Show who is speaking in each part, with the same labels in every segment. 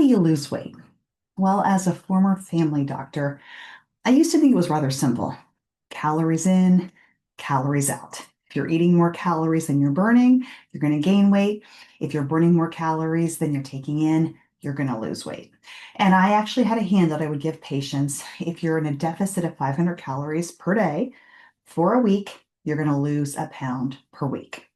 Speaker 1: you lose weight? Well, as a former family doctor, I used to think it was rather simple. Calories in, calories out. If you're eating more calories than you're burning, you're going to gain weight. If you're burning more calories than you're taking in, you're going to lose weight. And I actually had a handout I would give patients. If you're in a deficit of 500 calories per day for a week, you're going to lose a pound per week.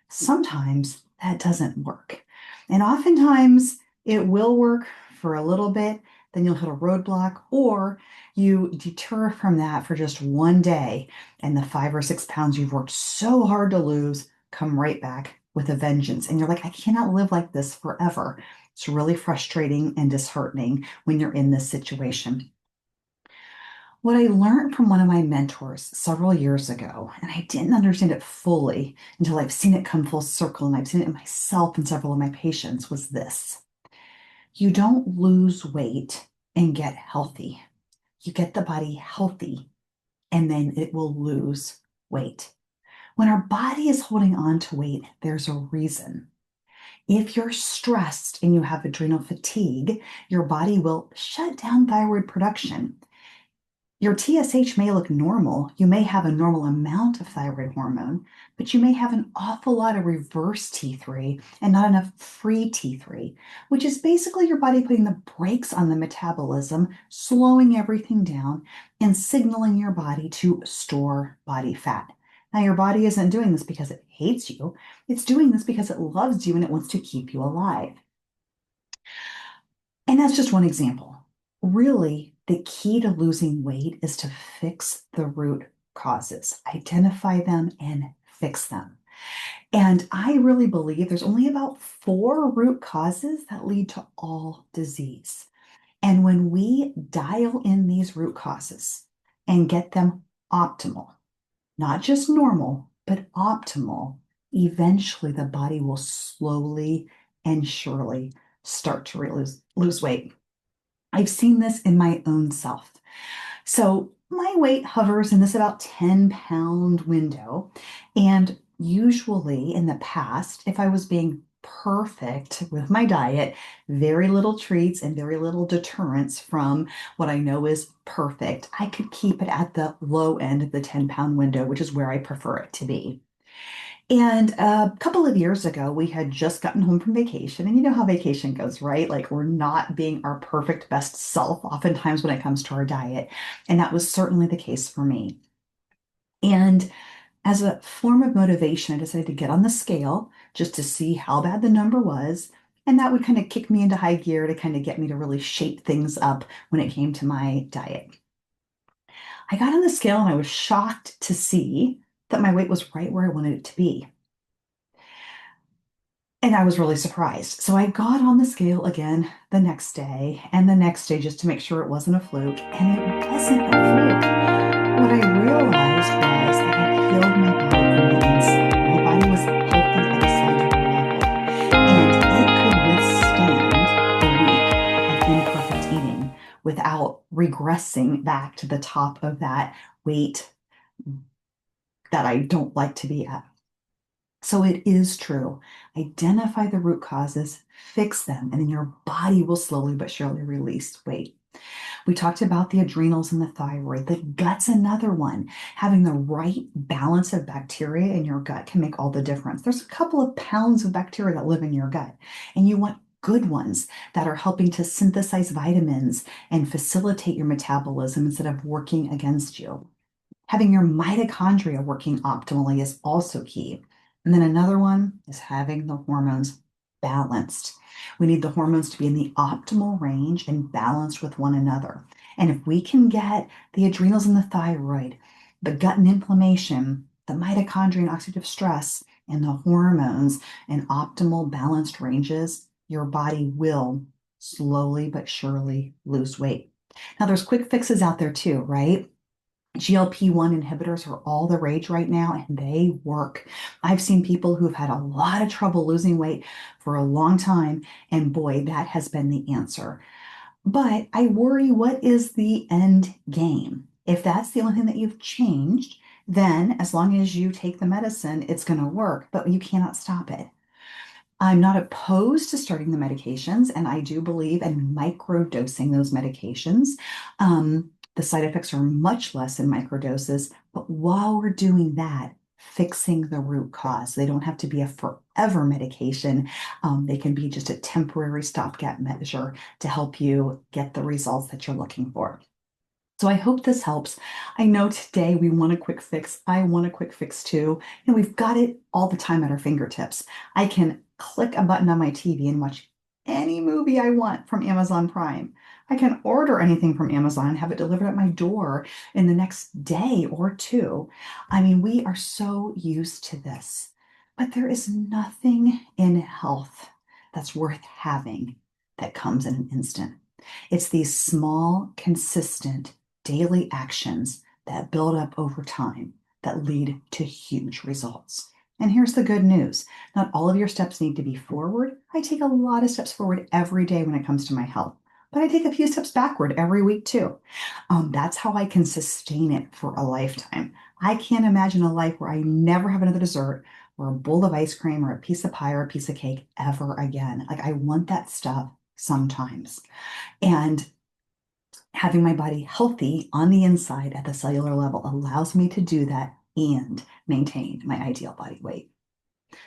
Speaker 1: Sometimes that doesn't work. And oftentimes it will work for a little bit, then you'll hit a roadblock, or you deter from that for just one day, and the 5 or 6 pounds you've worked so hard to lose come right back with a vengeance. And you're like, I cannot live like this forever. It's really frustrating and disheartening when you're in this situation. What I learned from one of my mentors several years ago, and I didn't understand it fully until I've seen it come full circle, and I've seen it in myself and several of my patients, was this. You don't lose weight and get healthy. You get the body healthy, and then it will lose weight. When our body is holding on to weight, there's a reason. If you're stressed and you have adrenal fatigue, your body will shut down thyroid production. Your TSH may look normal. You may have a normal amount of thyroid hormone, but you may have an awful lot of reverse T3 and not enough free T3, which is basically your body putting the brakes on the metabolism, slowing everything down, and signaling your body to store body fat. Now, your body isn't doing this because it hates you. It's doing this because it loves you and it wants to keep you alive. And that's just one example. Really, the key to losing weight is to fix the root causes, identify them and fix them. And I really believe there's only about 4 root causes that lead to all disease. And when we dial in these root causes and get them optimal, not just normal, but optimal, eventually the body will slowly and surely start to lose weight. I've seen this in my own self. So my weight hovers in this about 10-pound window. And usually in the past, if I was being perfect with my diet, very little treats and very little deterrence from what I know is perfect, I could keep it at the low end of the 10-pound window, which is where I prefer it to be. And a couple of years ago, we had just gotten home from vacation, and you know how vacation goes, right? Like we're not being our perfect best self oftentimes when it comes to our diet. And that was certainly the case for me. And as a form of motivation, I decided to get on the scale just to see how bad the number was. And that would kind of kick me into high gear to kind of get me to really shape things up when it came to my diet. I got on the scale and I was shocked to see that my weight was right where I wanted it to be. And I was really surprised. So I got on the scale again the next day and the next day just to make sure it wasn't a fluke. And it wasn't a fluke. What I realized was I had healed my body from the inside. My body was healthy at a cellular level. And it could withstand a week of imperfect eating without regressing back to the top of that weight that I don't like to be at. So it is true. Identify the root causes, fix them, and then your body will slowly but surely release weight. We talked about the adrenals and the thyroid. The gut's another one. Having the right balance of bacteria in your gut can make all the difference. There's a couple of pounds of bacteria that live in your gut, and you want good ones that are helping to synthesize vitamins and facilitate your metabolism instead of working against you. Having your mitochondria working optimally is also key. And then another one is having the hormones balanced. We need the hormones to be in the optimal range and balanced with one another. And if we can get the adrenals and the thyroid, the gut and inflammation, the mitochondria and oxidative stress, and the hormones in optimal balanced ranges, your body will slowly but surely lose weight. Now, there's quick fixes out there too, right? GLP-1 inhibitors are all the rage right now, and they work. I've seen people who've had a lot of trouble losing weight for a long time, and boy, that has been the answer. But I worry, what is the end game? If that's the only thing that you've changed, then as long as you take the medicine, it's going to work, but you cannot stop it. I'm not opposed to starting the medications, and I do believe in microdosing those medications. The side effects are much less in microdoses, but while we're doing that, fixing the root cause. They don't have to be a forever medication. They can be just a temporary stopgap measure to help you get the results that you're looking for. So I hope this helps. I know today we want a quick fix. I want a quick fix too. And we've got it all the time at our fingertips. I can click a button on my TV and watch any movie I want from Amazon Prime. I can order anything from Amazon and have it delivered at my door in the next day or two. I mean, we are so used to this, but there is nothing in health that's worth having that comes in an instant. It's these small, consistent, daily actions that build up over time that lead to huge results. And here's the good news. Not all of your steps need to be forward. I take a lot of steps forward every day when it comes to my health, but I take a few steps backward every week too. That's how I can sustain it for a lifetime. I can't imagine a life where I never have another dessert or a bowl of ice cream or a piece of pie or a piece of cake ever again. Like I want that stuff sometimes. And having my body healthy on the inside at the cellular level allows me to do that and maintain my ideal body weight.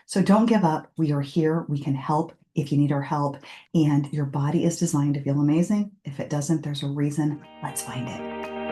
Speaker 1: So don't give up. We are here. We can help if you need our help. And your body is designed to feel amazing. If it doesn't, there's a reason. Let's find it.